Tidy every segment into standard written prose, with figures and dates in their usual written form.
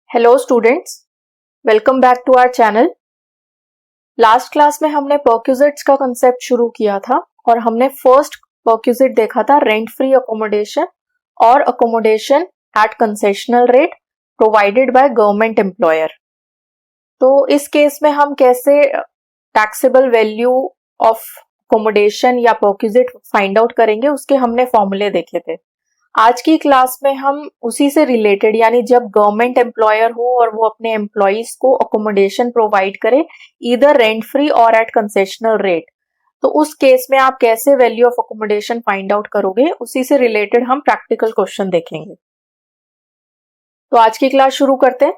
Hello students, welcome back to our channel. Last class में हमने perquisites का concept शुरू किया था और हमने फर्स्ट परक्विजिट देखा था रेंट फ्री अकोमोडेशन और accommodation at concessional rate provided by government employer. तो इस केस में हम कैसे टैक्सेबल वैल्यू ऑफ अकोमोडेशन या परक्विजिट फाइंड आउट करेंगे, उसके हमने फॉर्मूले देखे थे। आज की क्लास में हम उसी से रिलेटेड, यानी जब गवर्नमेंट एम्प्लॉयर हो और वो अपने एम्प्लॉइज को अकोमोडेशन प्रोवाइड करे ईदर रेंट फ्री और एट कंसेशनल रेट, तो उस केस में आप कैसे value of accommodation find out करोगे, उसी से रिलेटेड हम प्रैक्टिकल क्वेश्चन देखेंगे। तो आज की क्लास शुरू करते हैं।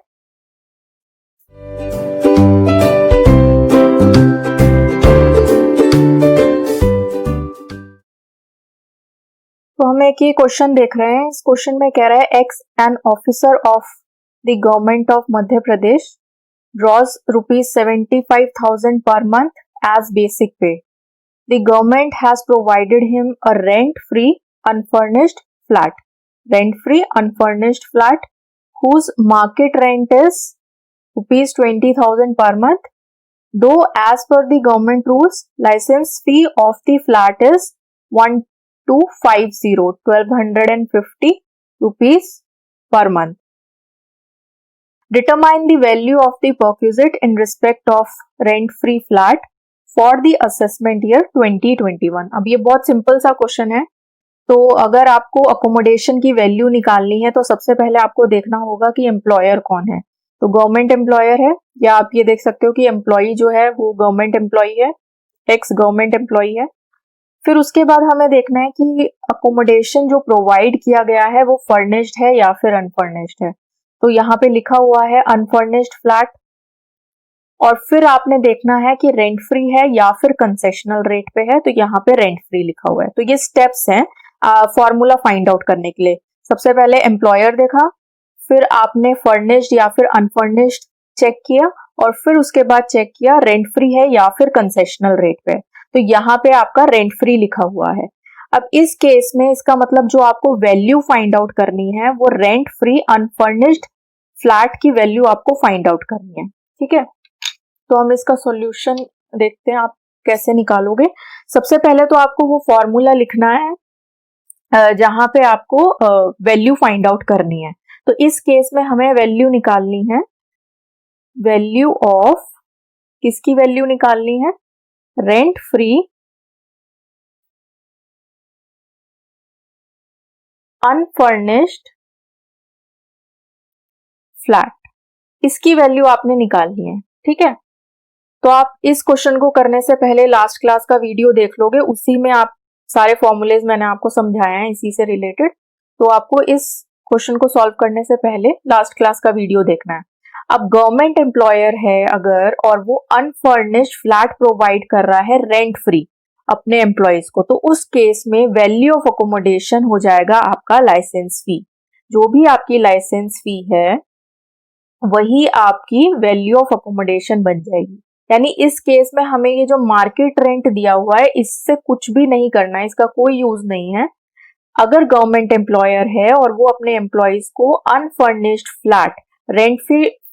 तो हम एक ये क्वेश्चन देख रहे हैं। इस क्वेश्चन में कह रहा है x an officer of the government of Madhya Pradesh draws rupees 75,000 per month as basic pay. The government has provided him a rent-free unfurnished flat. Rent-free unfurnished flat whose market rent is rupees 20,000 per month. Though as per the government rules, license fee of the flat is 1250 rupees per month. Determine the value of the perquisite in respect of rent-free flat for the assessment year 2021. अब ये बहुत simple सा question है। तो अगर आपको accommodation की value निकालनी है तो सबसे पहले आपको देखना होगा कि एम्प्लॉयर कौन है। तो गवर्नमेंट एम्प्लॉयर है, या आप ये देख सकते हो कि एम्प्लॉई जो है वो गवर्नमेंट एम्प्लॉई है, एक्स गवर्नमेंट एम्प्लॉई है। फिर उसके बाद हमें देखना है कि अकोमोडेशन जो प्रोवाइड किया गया है वो फर्निश्ड है या फिर अनफर्निश्ड है। तो यहाँ पे लिखा हुआ है अनफर्निश्ड फ्लैट, और फिर आपने देखना है कि रेंट फ्री है या फिर कंसेशनल रेट पे है। तो यहाँ पे रेंट फ्री लिखा हुआ है। तो ये स्टेप्स हैं फॉर्मूला फाइंड आउट करने के लिए। सबसे पहले एम्प्लॉयर देखा, फिर आपने फर्निश्ड या फिर अनफर्निश्ड चेक किया, और फिर उसके बाद चेक किया रेंट फ्री है या फिर कंसेशनल रेट पे। तो यहाँ पे आपका रेंट फ्री लिखा हुआ है। अब इस केस में इसका मतलब जो आपको वैल्यू फाइंड आउट करनी है वो रेंट फ्री अनफर्निश्ड फ्लैट की वैल्यू आपको फाइंड आउट करनी है। ठीक है, तो हम इसका सॉल्यूशन देखते हैं आप कैसे निकालोगे। सबसे पहले तो आपको वो फॉर्मूला लिखना है जहां पे आपको वैल्यू फाइंड आउट करनी है। तो इस केस में हमें वैल्यू निकालनी है, वैल्यू ऑफ, किसकी वैल्यू निकालनी है, रेंट फ्री अनफर्निश्ड फ्लैट, इसकी वैल्यू आपने निकालनी है। ठीक है, तो आप इस क्वेश्चन को करने से पहले लास्ट क्लास का वीडियो देख लोगे, उसी में आप सारे फॉर्मूलेज मैंने आपको समझाया है इसी से रिलेटेड। तो आपको इस क्वेश्चन को सॉल्व करने से पहले लास्ट क्लास का वीडियो देखना है। अब गवर्नमेंट एम्प्लॉयर है अगर, और वो अनफर्निश्ड फ्लैट प्रोवाइड कर रहा है रेंट फ्री अपने एम्प्लॉयज को, तो उस केस में वैल्यू ऑफ अकोमोडेशन हो जाएगा आपका लाइसेंस फी। जो भी आपकी लाइसेंस फी है वही आपकी वैल्यू ऑफ अकोमोडेशन बन जाएगी। यानी इस केस में हमें ये जो मार्केट रेंट दिया हुआ है इससे कुछ भी नहीं करना है, इसका कोई यूज नहीं है। अगर गवर्नमेंट एम्प्लॉयर है और वो अपने एम्प्लॉयज को unfurnished flat rent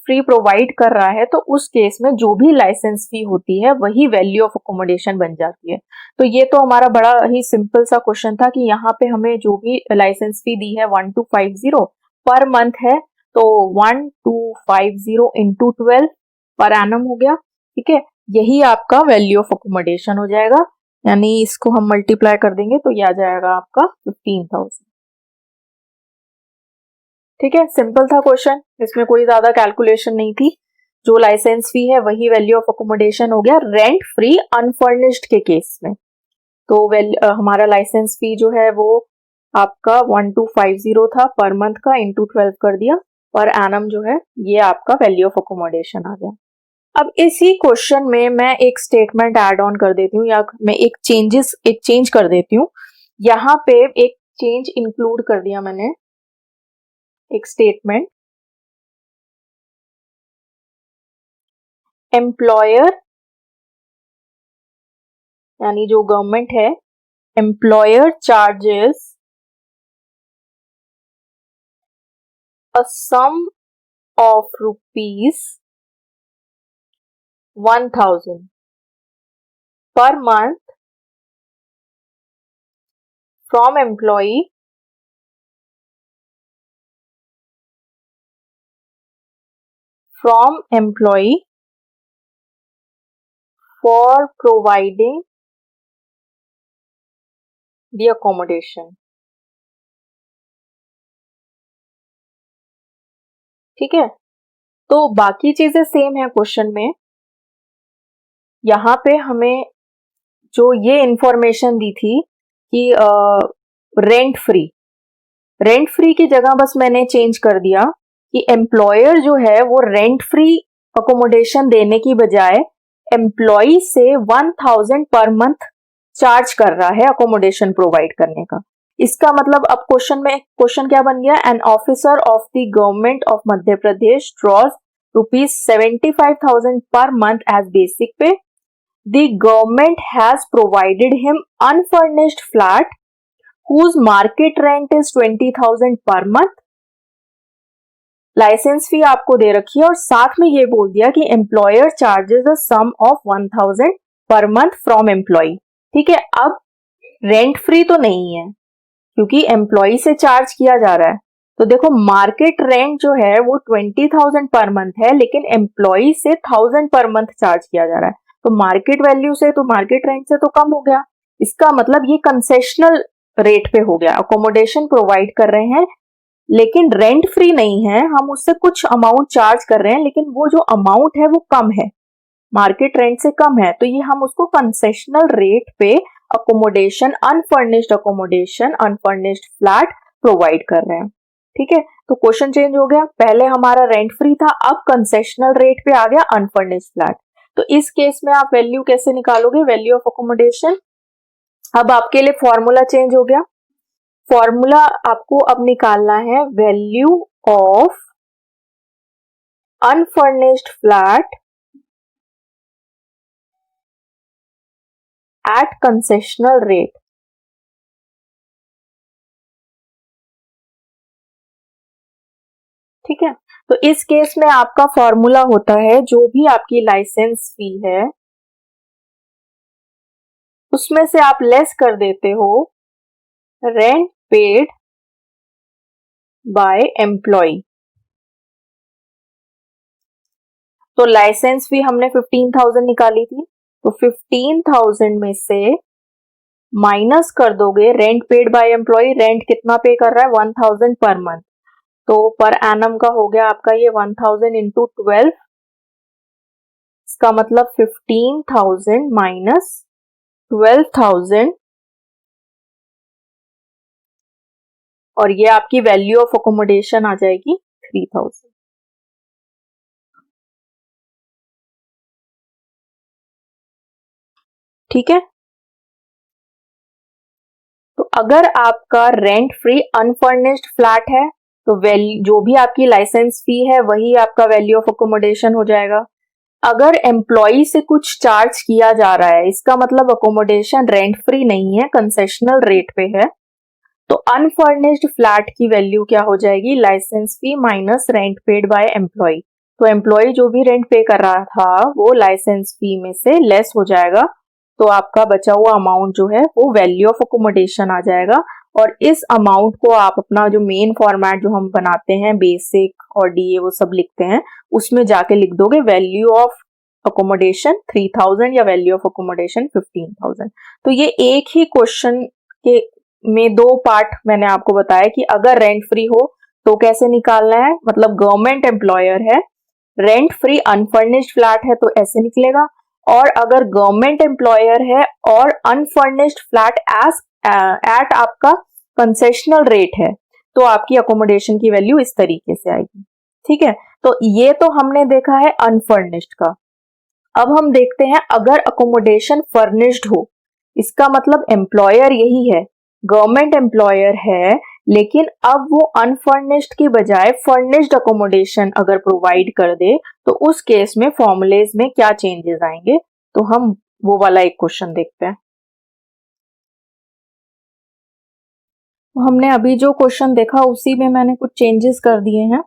free provide कर रहा है, तो उस केस में जो भी लाइसेंस फी होती है वही वैल्यू ऑफ अकोमोडेशन बन जाती है। तो ये तो हमारा बड़ा ही सिंपल सा क्वेश्चन था कि यहाँ पे हमें जो भी लाइसेंस फी दी है 1250 पर मंथ है, तो 1250 इंटू 12 पर एनम हो गया। ठीक है, यही आपका वैल्यू ऑफ अकोमोडेशन हो जाएगा। यानी इसको हम मल्टीप्लाई कर देंगे तो ये आ जाएगा आपका 15,000। ठीक है, सिंपल था क्वेश्चन, इसमें कोई ज्यादा कैलकुलेशन नहीं थी। जो लाइसेंस फी है वही वैल्यू ऑफ अकोमोडेशन हो गया रेंट फ्री अनफर्निश्ड के केस में। तो हमारा लाइसेंस फी जो है वो आपका 1250 था पर मंथ का, इंटू 12 कर दिया, पर एनम जो है ये आपका वैल्यू ऑफ अकोमोडेशन आ गया। अब इसी क्वेश्चन में मैं एक स्टेटमेंट ऐड ऑन कर देती हूँ, या मैं एक चेंज कर देती हूँ। यहाँ पे एक चेंज इंक्लूड कर दिया मैंने, एक स्टेटमेंट, एम्प्लॉयर यानी जो गवर्नमेंट है, employer charges a sum of rupees 1000 per month from employee for providing the accommodation. ठीक है, तो बाकी चीजें सेम है क्वेश्चन में. यहाँ पे हमें जो ये इंफॉर्मेशन दी थी कि रेंट फ्री की जगह बस मैंने चेंज कर दिया कि एम्प्लॉयर जो है वो रेंट फ्री अकोमोडेशन देने की बजाय एम्प्लॉय से 1000 पर मंथ चार्ज कर रहा है अकोमोडेशन प्रोवाइड करने का. इसका मतलब अब क्वेश्चन क्या बन गया? An officer of the government of Madhya Pradesh draws ₹75,000 per month as basic pay. The government has provided him unfurnished flat whose market rent is 20,000 per month. Licence फी आपको दे रखी है और साथ में ये बोल दिया कि employer charges the sum of 1000 per month from employ. ठीक है, अब रेंट फ्री तो नहीं है क्योंकि एम्प्लॉय से चार्ज किया जा रहा है. तो देखो मार्केट रेंट जो है वो 20,000 पर मंथ है, लेकिन एम्प्लॉय से 1000 पर मंथ चार्ज किया जा रहा है. तो मार्केट वैल्यू से तो मार्केट रेंट से तो कम हो गया. इसका मतलब ये कंसेशनल रेट पे हो गया. अकोमोडेशन प्रोवाइड कर रहे हैं लेकिन रेंट फ्री नहीं है, हम उससे कुछ अमाउंट चार्ज कर रहे हैं लेकिन वो जो अमाउंट है वो कम है, मार्केट रेंट से कम है. तो ये हम उसको कंसेशनल रेट पे अकोमोडेशन अनफर्निश्ड फ्लैट प्रोवाइड कर रहे हैं. ठीक है, तो क्वेश्चन चेंज हो गया. पहले हमारा रेंट फ्री था, अब कंसेशनल रेट पे आ गया अनफर्निश्ड फ्लैट. तो इस केस में आप वैल्यू कैसे निकालोगे? Value of accommodation. अब आपके लिए फॉर्मूला चेंज हो गया. फॉर्मूला आपको अब निकालना है value of unfurnished flat at concessional rate. ठीक है, तो इस केस में आपका फॉर्मूला होता है जो भी आपकी लाइसेंस फी है उसमें से आप लेस कर देते हो रेंट पेड बाय एम्प्लॉय. तो लाइसेंस फी हमने 15,000 निकाली थी, तो 15,000 में से माइनस कर दोगे rent paid by employee. Rent कितना पे कर रहा है? 1000 पर मंथ. तो पर एनम का हो गया आपका ये 1000 इंटू 12. इसका मतलब 15,000 माइनस 12,000 और ये आपकी वैल्यू ऑफ अकोमोडेशन आ जाएगी 3,000. ठीक है, तो अगर आपका रेंट फ्री अनफर्निश्ड फ्लैट है तो वैल्यू जो भी आपकी लाइसेंस फी है वही आपका वैल्यू ऑफ अकोमोडेशन हो जाएगा. अगर एम्प्लॉय से कुछ चार्ज किया जा रहा है, इसका मतलब अकोमोडेशन रेंट फ्री नहीं है, कंसेशनल रेट पे है. तो अनफर्निश्ड फ्लैट की वैल्यू क्या हो जाएगी? Licence fee minus rent paid by employee. तो एम्प्लॉय जो भी रेंट पे कर रहा था वो लाइसेंस फी में से लेस हो जाएगा. तो आपका बचा हुआ अमाउंट जो है वो वैल्यू ऑफ अकोमोडेशन आ जाएगा. और इस अमाउंट को आप अपना जो मेन फॉर्मेट जो हम बनाते हैं बेसिक और डीए वो सब लिखते हैं उसमें जाके लिख दोगे वैल्यू ऑफ अकोमोडेशन 3,000 या वैल्यू ऑफ अकोमोडेशन 15,000. तो ये एक ही क्वेश्चन के में दो पार्ट मैंने आपको बताया कि अगर रेंट फ्री हो तो कैसे निकालना है. मतलब गवर्नमेंट एम्प्लॉयर है, रेंट फ्री अनफर्निश्ड फ्लैट है तो ऐसे निकलेगा. और अगर गवर्नमेंट एम्प्लॉयर है और अनफर्निश्ड फ्लैट एज एट आपका कंसेशनल रेट है तो आपकी अकोमोडेशन की वैल्यू इस तरीके से आएगी. ठीक है, तो ये तो हमने देखा है अनफर्निश्ड का. अब हम देखते हैं अगर अकोमोडेशन फर्निश्ड हो. इसका मतलब एम्प्लॉयर यही है, गवर्नमेंट एम्प्लॉयर है, लेकिन अब वो अनफर्निश्ड की बजाय फर्निश्ड अकोमोडेशन अगर प्रोवाइड कर दे तो उस केस में फॉर्मूलेज में क्या चेंजेस आएंगे. तो हम वो वाला एक क्वेश्चन देखते हैं. तो हमने अभी जो क्वेश्चन देखा उसी में मैंने कुछ चेंजेस कर दिए हैं.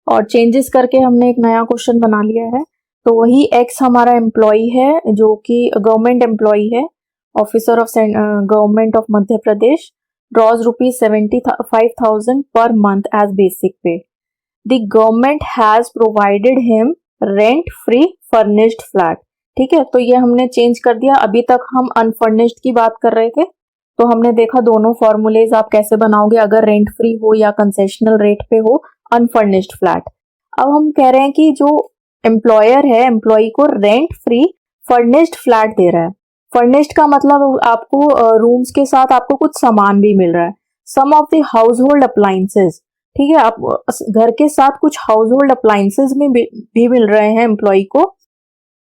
और चेंजेस करके हमने एक नया क्वेश्चन बना लिया है। तो वही एक्स हमारा एम्प्लॉय है जो कि गवर्नमेंट एम्प्लॉय है, officer of government of Madhya Pradesh, draws ₹75,000 per month as basic pay. The government has provided him rent free furnished flat. ठीक है, तो ये हमने चेंज कर दिया। अभी तक हम अनफर्निश्ड की बात कर रहे थे, तो हमने देखा दोनों फॉर्मूलेज आप कैसे बनाओगे अगर रेंट फ्री हो या कंसेशनल रेट पे हो अनफर्निश्ड फ्लैट। अब हम कह रहे हैं कि जो एम्प्लॉयर है एम्प्लॉय को रेंट फ्री फर्निश्ड फ्लैट दे रहा है। फर्निश्ड का मतलब आपको रूम्स के साथ आपको कुछ सामान भी मिल रहा है, some of the household appliances. ठीक है, आप घर के साथ कुछ हाउस होल्ड अप्लायंसेज में भी मिल रहे हैं एम्प्लॉय को,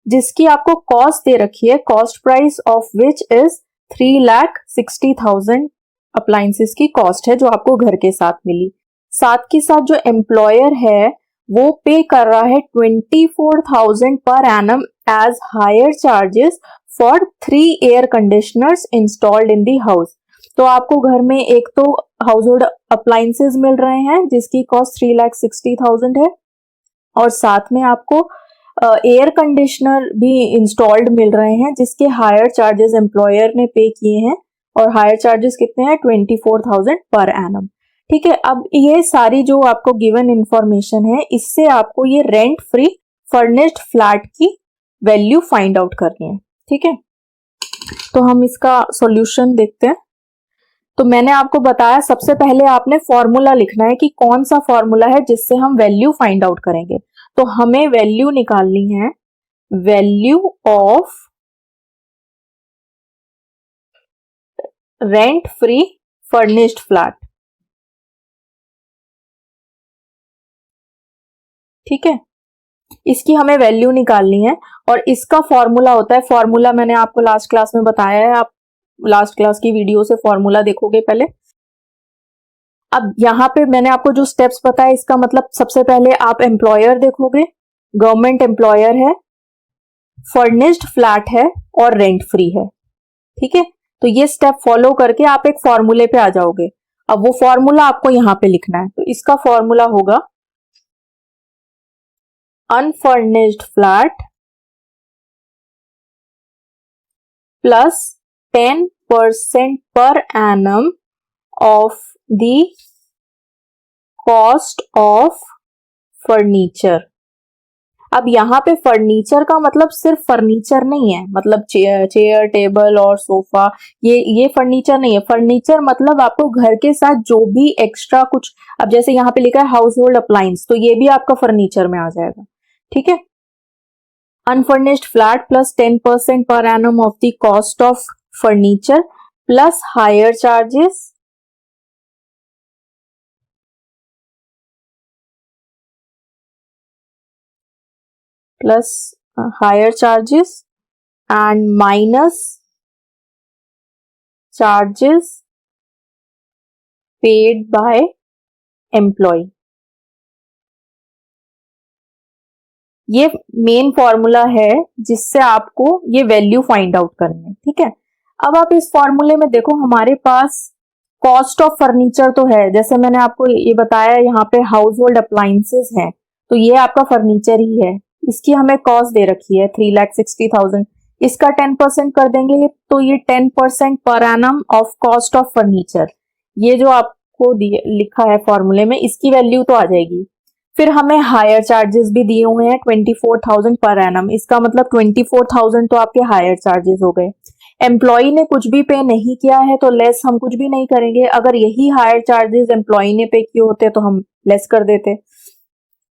जिसकी आपको कॉस्ट दे रखी है, cost price of which is 3,60,000 appliances की कॉस्ट है जो आपको घर के साथ मिली। साथ के साथ जो एम्प्लॉयर है वो पे कर रहा है 24,000 per annum as hire charges for 3 air conditioners installed in the house. तो आपको घर में एक तो हाउस होल्ड अप्लायंसेस मिल रहे हैं जिसकी कॉस्ट 3,60,000 है, और साथ में आपको एयर कंडीशनर भी इंस्टॉल्ड मिल रहे हैं जिसके हायर चार्जेस एम्प्लॉयर ने पे किए हैं, और हायर चार्जेस कितने हैं 24,000 पर एनम। ठीक है, अब ये सारी जो आपको गिवन इंफॉर्मेशन है इससे आपको ये रेंट फ्री फर्निश्ड फ्लैट की वैल्यू फाइंड आउट करनी है। ठीक है, तो हम इसका सॉल्यूशन देखते हैं। तो मैंने आपको बताया सबसे पहले आपने फॉर्मूला लिखना है कि कौन सा फॉर्मूला है जिससे हम वैल्यू फाइंड आउट करेंगे। तो हमें वैल्यू निकालनी है value of rent free furnished flat. ठीक है, इसकी हमें वैल्यू निकालनी है और इसका फॉर्मूला होता है, फॉर्मूला मैंने आपको लास्ट क्लास में बताया है, आप लास्ट क्लास की वीडियो से फॉर्मूला देखोगे पहले। अब यहाँ पे मैंने आपको जो स्टेप्स बताया इसका मतलब सबसे पहले आप एम्प्लॉयर देखोगे, गवर्नमेंट एम्प्लॉयर है, फर्निश्ड फ्लैट है और रेंट फ्री है। ठीक है, तो ये स्टेप फॉलो करके आप एक फॉर्मूले पे आ जाओगे। अब वो फॉर्मूला आपको यहाँ पे लिखना है, तो इसका फॉर्मूला होगा unfurnished flat plus 10% per annum of the cost of furniture. अब यहाँ पे फर्नीचर का मतलब सिर्फ फर्नीचर नहीं है, मतलब चेयर टेबल और सोफा, ये फर्नीचर नहीं है। फर्नीचर मतलब आपको घर के साथ जो भी एक्स्ट्रा कुछ, अब जैसे यहाँ पे लिखा है हाउस होल्ड अप्लायंस, तो ये भी आपका फर्नीचर में आ जाएगा। ठीक है, unfurnished flat plus 10% per annum of the cost of furniture plus hire charges and minus charges paid by employee। ये मेन फॉर्मूला है जिससे आपको ये वैल्यू फाइंड आउट करनी है। ठीक है, अब आप इस फॉर्मूले में देखो हमारे पास कॉस्ट ऑफ फर्नीचर तो है, जैसे मैंने आपको ये बताया यहाँ पे हाउस होल्ड अप्लायंसेस है, तो ये आपका फर्नीचर ही है। इसकी हमें कॉस्ट दे रखी है 3,60,000, इसका 10% कर देंगे तो ये 10% per annum of cost of furniture, ये जो आपको लिखा है फॉर्मूले में, इसकी वैल्यू तो आ जाएगी। फिर हमें हायर चार्जेस भी दिए हुए हैं 24,000 पर एनम, इसका मतलब 24,000 तो आपके हायर चार्जेस हो गए। एम्प्लॉय ने कुछ भी पे नहीं किया है तो लेस हम कुछ भी नहीं करेंगे, अगर यही हायर चार्जेस एम्प्लॉय ने पे किए होते तो हम लेस कर देते,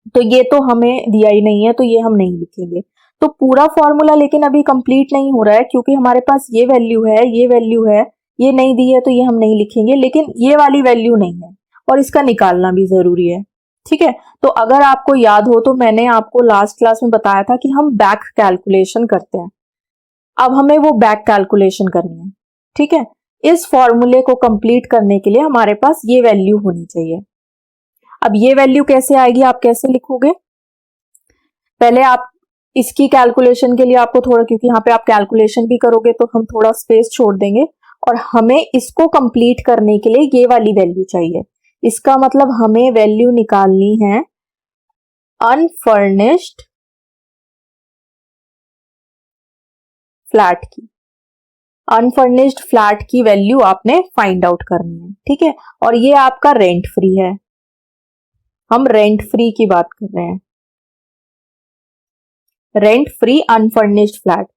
तो ये तो हमें दिया ही नहीं है तो ये हम नहीं लिखेंगे। तो पूरा फॉर्मूला लेकिन अभी कंप्लीट नहीं हो रहा है क्योंकि हमारे पास ये वैल्यू है, ये वैल्यू है, ये नहीं दी है तो ये हम नहीं लिखेंगे, लेकिन ये वाली वैल्यू नहीं है और इसका निकालना भी जरूरी है। ठीक है, तो अगर आपको याद हो तो मैंने आपको लास्ट क्लास में बताया था कि हम बैक कैलकुलेशन करते हैं, अब हमें वो बैक कैलकुलेशन करनी है। ठीक है, इस फॉर्मूले को कंप्लीट करने के लिए हमारे पास ये वैल्यू होनी चाहिए। अब ये वैल्यू कैसे आएगी, आप कैसे लिखोगे, पहले आप इसकी कैलकुलेशन के लिए आपको थोड़ा, क्योंकि यहाँ पे आप कैलकुलेशन भी करोगे तो हम थोड़ा स्पेस छोड़ देंगे, और हमें इसको कंप्लीट करने के लिए ये वाली वैल्यू चाहिए। इसका मतलब हमें वैल्यू निकालनी है अनफर्निश्ड फ्लैट की, अनफर्निश्ड फ्लैट की वैल्यू आपने फाइंड आउट करनी है, ठीक है। और ये आपका रेंट फ्री है, हम रेंट फ्री की बात कर रहे हैं, रेंट फ्री अनफर्निश्ड फ्लैट।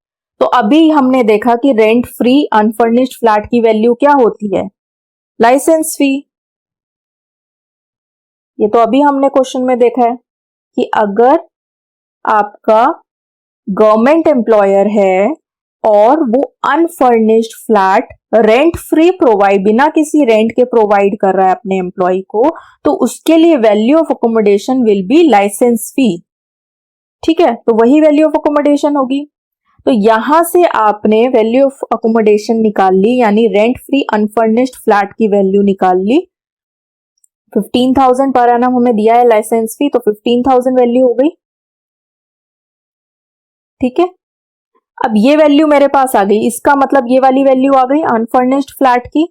तो अभी हमने देखा कि रेंट फ्री अनफर्निश्ड फ्लैट की वैल्यू क्या होती है, लाइसेंस फी। ये तो अभी हमने क्वेश्चन में देखा है कि अगर आपका गवर्नमेंट एम्प्लॉयर है और वो unfurnished flat rent free provide, बिना किसी रेंट के प्रोवाइड कर रहा है अपने एम्प्लॉय को, तो उसके लिए value of accommodation will be license fee, ठीक है। तो वही वैल्यू ऑफ अकोमोडेशन होगी। तो यहां से आपने वैल्यू ऑफ अकोमोडेशन निकाल ली, यानी रेंट फ्री अनफर्निश्ड फ्लैट की वैल्यू निकाल ली। 15,000 पर एनम हमें दिया है लाइसेंस फी, तो 15,000 वैल्यू हो गई, ठीक है। अब ये वैल्यू मेरे पास आ गई, इसका मतलब ये वाली वैल्यू आ गई अनफर्निश्ड फ्लैट की,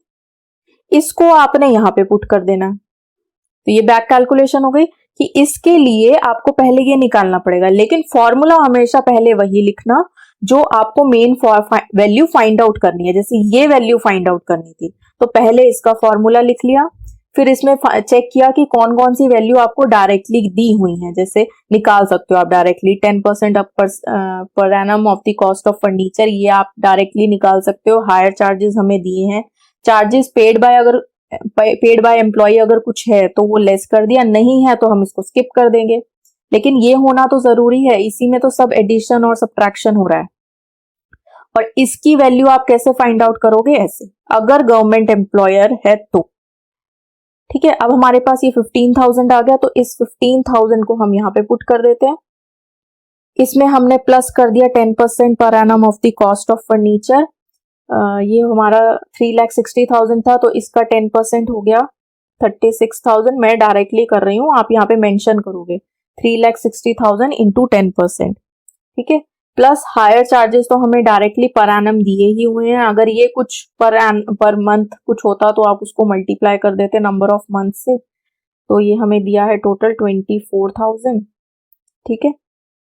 इसको आपने यहां पे पुट कर देना। तो ये बैक कैलकुलेशन हो गई कि इसके लिए आपको पहले ये निकालना पड़ेगा, लेकिन फॉर्मूला हमेशा पहले वही लिखना जो आपको मेन वैल्यू फाइंड आउट करनी है। जैसे ये वैल्यू फाइंड आउट करनी थी तो पहले इसका फॉर्मूला लिख लिया, फिर इसमें चेक किया कि कौन कौन सी वैल्यू आपको डायरेक्टली दी हुई है। जैसे निकाल सकते हो आप डायरेक्टली 10% अप पर annum of the cost of furniture, ये आप डायरेक्टली निकाल सकते हो। हायर चार्जेस हमें दिए हैं, चार्जेस पेड बाय एम्प्लॉय अगर कुछ है तो वो लेस कर दिया, नहीं है तो हम इसको स्किप कर देंगे, लेकिन ये होना तो जरूरी है, इसी में तो सब एडिशन और सब्ट्रैक्शन हो रहा है। और इसकी वैल्यू आप कैसे फाइंड आउट करोगे, ऐसे अगर गवर्नमेंट एम्प्लॉयर है तो, ठीक है। अब हमारे पास ये 15,000 आ गया, तो इस 15,000 को हम यहाँ पे पुट कर देते हैं। इसमें हमने प्लस कर दिया 10% per annum of the cost of furniture, ये हमारा 3,60,000 था, तो इसका 10% हो गया 36,000। मैं डायरेक्टली कर रही हूँ, आप यहाँ पे मेंशन करोगे 3,60,000 इंटू 10%, ठीक है। प्लस हायर चार्जेस तो हमें डायरेक्टली पर एनम दिए ही हुए हैं, अगर ये कुछ पर मंथ कुछ होता तो आप उसको मल्टीप्लाई कर देते नंबर ऑफ मंथ से, तो ये हमें दिया है टोटल 24,000, ठीक है।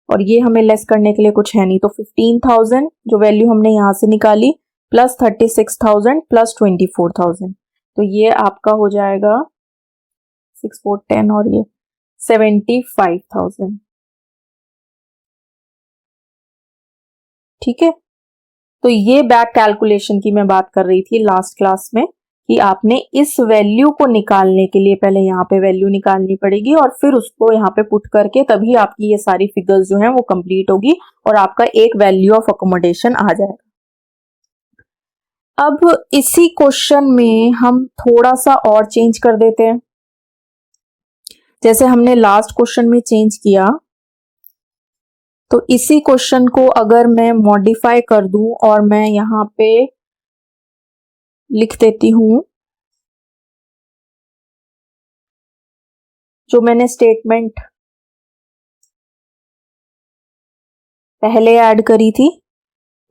और ये हमें लेस करने के लिए कुछ है नहीं, तो 15,000 जो वैल्यू हमने यहाँ से निकाली प्लस 36,000 प्लस 24,000, तो ये आपका हो जाएगा 6 4 10 और ये 75,000, ठीक है। तो ये बैक कैलकुलेशन की मैं बात कर रही थी लास्ट क्लास में कि आपने इस वैल्यू को निकालने के लिए पहले यहाँ पे वैल्यू निकालनी पड़ेगी और फिर उसको यहाँ पे पुट करके तभी आपकी ये सारी फिगर्स जो हैं वो कंप्लीट होगी और आपका एक वैल्यू ऑफ अकोमोडेशन आ जाएगा। अब इसी क्वेश्चन में हम थोड़ा सा और चेंज कर देते हैं, जैसे हमने लास्ट क्वेश्चन में चेंज किया, तो इसी क्वेश्चन को अगर मैं मॉडिफाई कर दूं और मैं यहां पे लिख देती हूं जो मैंने स्टेटमेंट पहले ऐड करी थी,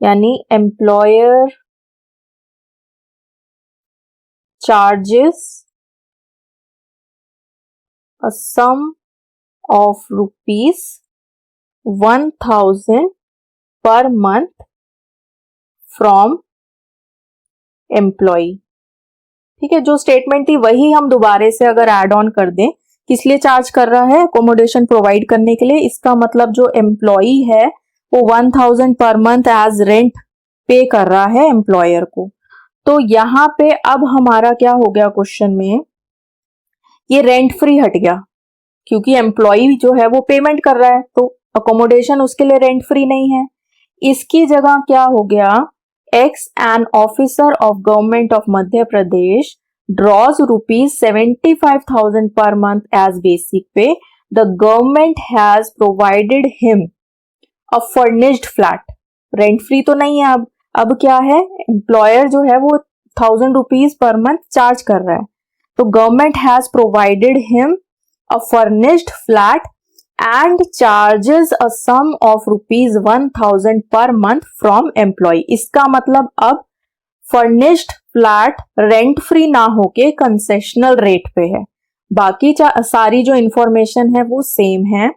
यानी employer charges a sum of ₹1,000 per month from employee, ठीक है। जो स्टेटमेंट थी वही हम दोबारा से अगर ऐड ऑन कर दें, किस लिए चार्ज कर रहा है, अकोमोडेशन प्रोवाइड करने के लिए, इसका मतलब जो एम्प्लॉई है वो 1,000 पर मंथ एज रेंट पे कर रहा है एम्प्लॉयर को। तो यहाँ पे अब हमारा क्या हो गया क्वेश्चन में, ये रेंट फ्री हट गया क्योंकि एम्प्लॉई जो है वो पेमेंट कर रहा है, तो अकोमोडेशन उसके लिए रेंट फ्री नहीं है। इसकी जगह क्या हो गया, X an officer of government of Madhya Pradesh draws ₹75,000 per month as basic pay, the government has provided him a furnished flat, rent free तो नहीं है। अब क्या है, एम्प्लॉयर जो है वो ₹1,000 पर मंथ चार्ज कर रहा है, तो government has provided him a furnished flat and charges a sum of ₹1,000 per month from employee। इसका मतलब अब फर्निश्ड फ्लैट रेंट फ्री ना होके कंसेशनल रेट पे है, बाकी सारी जो इंफॉर्मेशन है वो सेम है।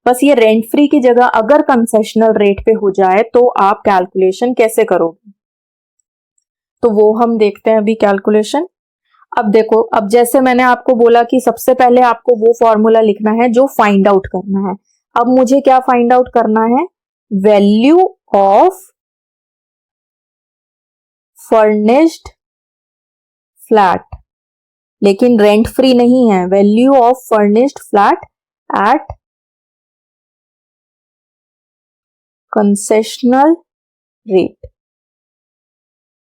बस ये रेंट फ्री की जगह अगर कंसेशनल रेट पे हो जाए तो आप कैलकुलेशन कैसे करोगे, तो वो हम देखते हैं अभी कैलकुलेशन। अब देखो, अब जैसे मैंने आपको बोला कि सबसे पहले आपको वो फॉर्मूला लिखना है जो फाइंड आउट करना है। अब मुझे क्या फाइंड आउट करना है, वैल्यू ऑफ फर्निश्ड फ्लैट, लेकिन रेंट फ्री नहीं है, value of furnished flat at concessional rate.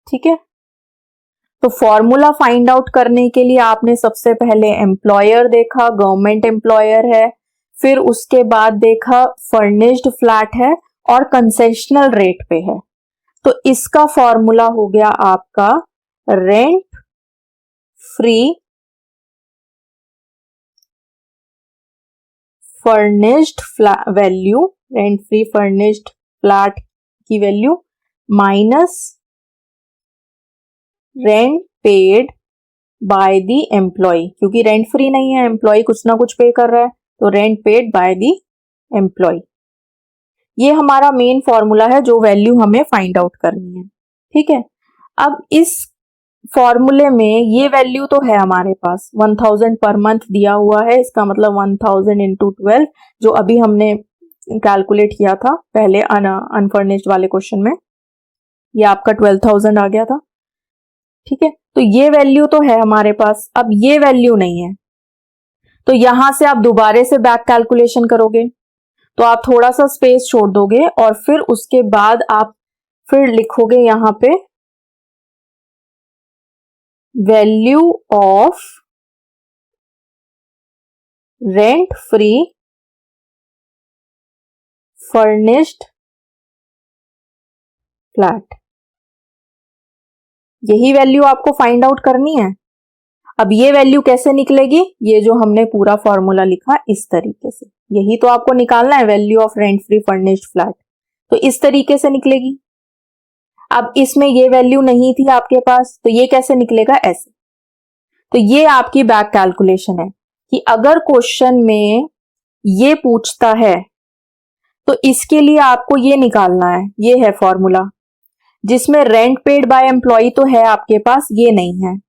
ठीक है, तो फॉर्मूला फाइंड आउट करने के लिए आपने सबसे पहले एम्प्लॉयर देखा, गवर्नमेंट एम्प्लॉयर है, फिर उसके बाद देखा फर्निश्ड फ्लैट है और कंसेशनल रेट पे है। तो इसका फॉर्मूला हो गया आपका rent free furnished flat value, rent free furnished flat की value minus rent paid by the employ, क्योंकि रेंट फ्री नहीं है, एम्प्लॉय कुछ ना कुछ पे कर रहा है, तो rent paid by the employee. ये हमारा मेन फॉर्मूला है जो वैल्यू हमें फाइंड आउट करनी है। ठीक है, अब इस फॉर्मूले में ये वैल्यू तो है हमारे पास, 1000 पर मंथ दिया हुआ है, इसका मतलब 1000 इंटू 12 जो अभी हमने कैलकुलेट किया था पहले अनफर्निश्ड वाले क्वेश्चन में, ये आपका 12,000 आ गया था। ठीक है, तो ये वैल्यू तो है हमारे पास, अब ये वैल्यू नहीं है, तो यहां से आप दोबारा से बैक कैलकुलेशन करोगे, तो आप थोड़ा सा स्पेस छोड़ दोगे और फिर उसके बाद आप फिर लिखोगे यहां पे value of rent free furnished flat, यही वैल्यू आपको फाइंड आउट करनी है। अब ये वैल्यू कैसे निकलेगी, ये जो हमने पूरा फॉर्मूला लिखा इस तरीके से, यही तो आपको निकालना है, value of rent free furnished flat, तो इस तरीके से निकलेगी। अब इसमें ये वैल्यू नहीं थी आपके पास, तो ये कैसे निकलेगा, ऐसे। तो ये आपकी बैक कैलकुलेशन है कि अगर क्वेश्चन में ये पूछता है तो इसके लिए आपको ये निकालना है, ये है फॉर्मूला जिसमें रेंट पेड बाय एम्प्लॉय तो है आपके पास, ये नहीं है,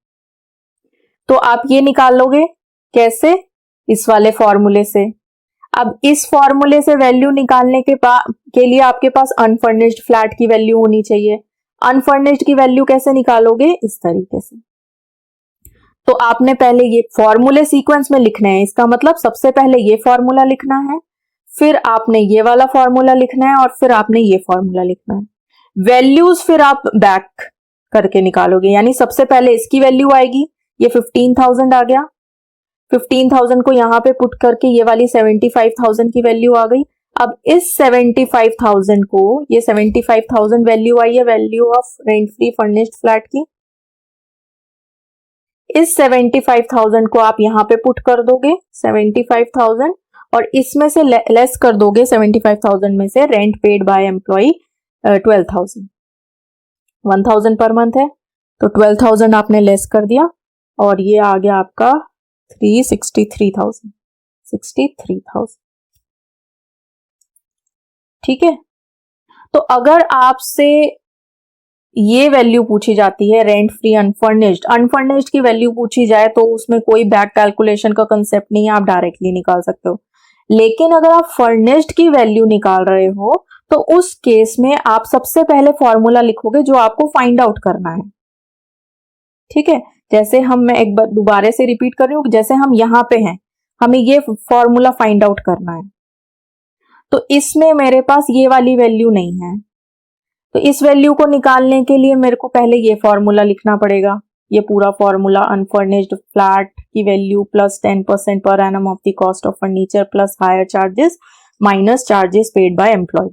तो आप ये निकाल लोगे कैसे, इस वाले फॉर्मूले से। अब इस फॉर्मूले से वैल्यू निकालने के लिए आपके पास अनफर्निश्ड फ्लैट की वैल्यू होनी चाहिए। अनफर्निश्ड की वैल्यू कैसे निकालोगे, इस तरीके से। तो आपने पहले ये फॉर्मूले सीक्वेंस में लिखने हैं, इसका मतलब सबसे पहले ये फॉर्मूला लिखना है, फिर आपने ये वाला फॉर्मूला लिखना है और फिर आपने ये फॉर्मूला लिखना है। वैल्यूज फिर आप बैक करके निकालोगे, यानी सबसे पहले इसकी वैल्यू आएगी, ये 15,000 आ गया, 15,000 को यहां पे पुट करके ये वाली 75,000 की वैल्यू आ गई। अब इस 75,000 को, ये 75,000 वैल्यू आई है value of rent free furnished flat की, इस 75,000 को आप यहां पे पुट कर दोगे 75,000 और इसमें से लेस कर दोगे 75,000 में से rent paid by employ 12,000, 1,000 per month है, तो 12,000 आपने लेस कर दिया और ये आ गया आपका 63,000। ठीक है, तो अगर आपसे ये वैल्यू पूछी जाती है रेंट फ्री अनफर्निश्ड की वैल्यू पूछी जाए तो उसमें कोई बैक कैलकुलेशन का कंसेप्ट नहीं है, आप डायरेक्टली निकाल सकते हो। लेकिन अगर आप फर्निश्ड की वैल्यू निकाल रहे हो तो उस केस में आप सबसे पहले फॉर्मूला लिखोगे जो आपको फाइंड आउट करना है। ठीक है, जैसे मैं एक बार दोबारा से रिपीट कर रही हूँ, जैसे हम यहां पे हैं, हमें ये फॉर्मूला फाइंड आउट करना है, तो इसमें मेरे पास ये वाली वैल्यू नहीं है, तो इस वैल्यू को निकालने के लिए मेरे को पहले ये फॉर्मूला लिखना पड़ेगा, ये पूरा फॉर्मूला अनफर्निश्ड फ्लैट की value plus 10% per annum of the cost of furniture plus hire charges minus charges paid by employee.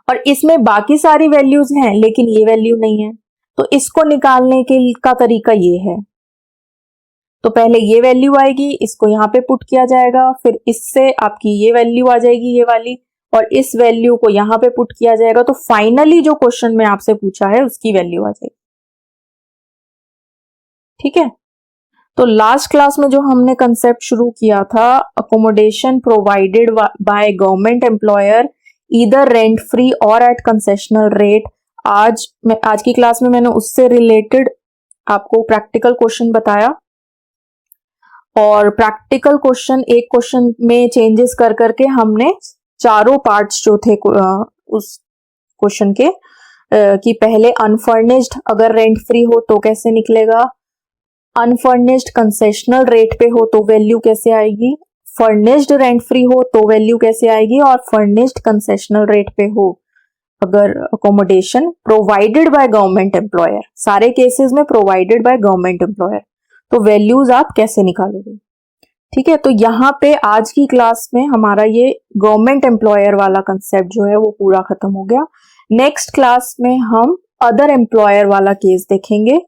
और इसमें बाकी सारी वैल्यूज हैं लेकिन ये वैल्यू नहीं है, तो इसको निकालने का तरीका ये है, तो पहले ये वैल्यू आएगी, इसको यहाँ पे पुट किया जाएगा, फिर इससे आपकी ये वैल्यू आ जाएगी ये वाली, और इस वैल्यू को यहां पे पुट किया जाएगा, तो फाइनली जो क्वेश्चन में आपसे पूछा है उसकी वैल्यू आ जाएगी। ठीक है, तो लास्ट क्लास में जो हमने कंसेप्ट शुरू किया था, accommodation provided by government employer either rent free और एट कंसेशनल रेट, आज की क्लास में मैंने उससे रिलेटेड आपको प्रैक्टिकल क्वेश्चन बताया। और प्रैक्टिकल क्वेश्चन, एक क्वेश्चन में चेंजेस कर करके हमने चारों पार्ट्स जो थे उस क्वेश्चन के कि पहले अनफर्निश्ड अगर रेंट फ्री हो तो कैसे निकलेगा, अनफर्निश्ड कंसेशनल रेट पे हो तो वैल्यू कैसे आएगी, फर्निश्ड रेंट फ्री हो तो वैल्यू कैसे आएगी, और फर्निश्ड कंसेशनल रेट पे हो अगर accommodation provided by government employer, सारे केसेस में प्रोवाइडेड बाय गवर्नमेंट एम्प्लॉयर, तो वैल्यूज आप कैसे निकालोगे। ठीक है, तो यहाँ पे आज की क्लास में हमारा ये गवर्नमेंट एम्प्लॉयर वाला कंसेप्ट जो है वो पूरा खत्म हो गया। नेक्स्ट क्लास में हम अदर एम्प्लॉयर वाला केस देखेंगे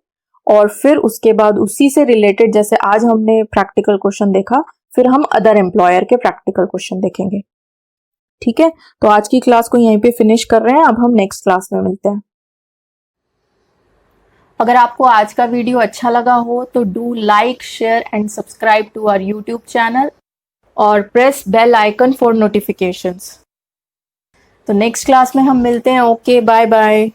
और फिर उसके बाद उसी से रिलेटेड, जैसे आज हमने प्रैक्टिकल क्वेश्चन देखा, फिर हम अदर एम्प्लॉयर के प्रैक्टिकल क्वेश्चन देखेंगे। ठीक है, तो आज की क्लास को यहीं पे फिनिश कर रहे हैं, अब हम नेक्स्ट क्लास में मिलते हैं। अगर आपको आज का वीडियो अच्छा लगा हो तो do like, share and subscribe to our YouTube channel और press bell icon for notifications. तो नेक्स्ट क्लास में हम मिलते हैं। Okay, bye bye.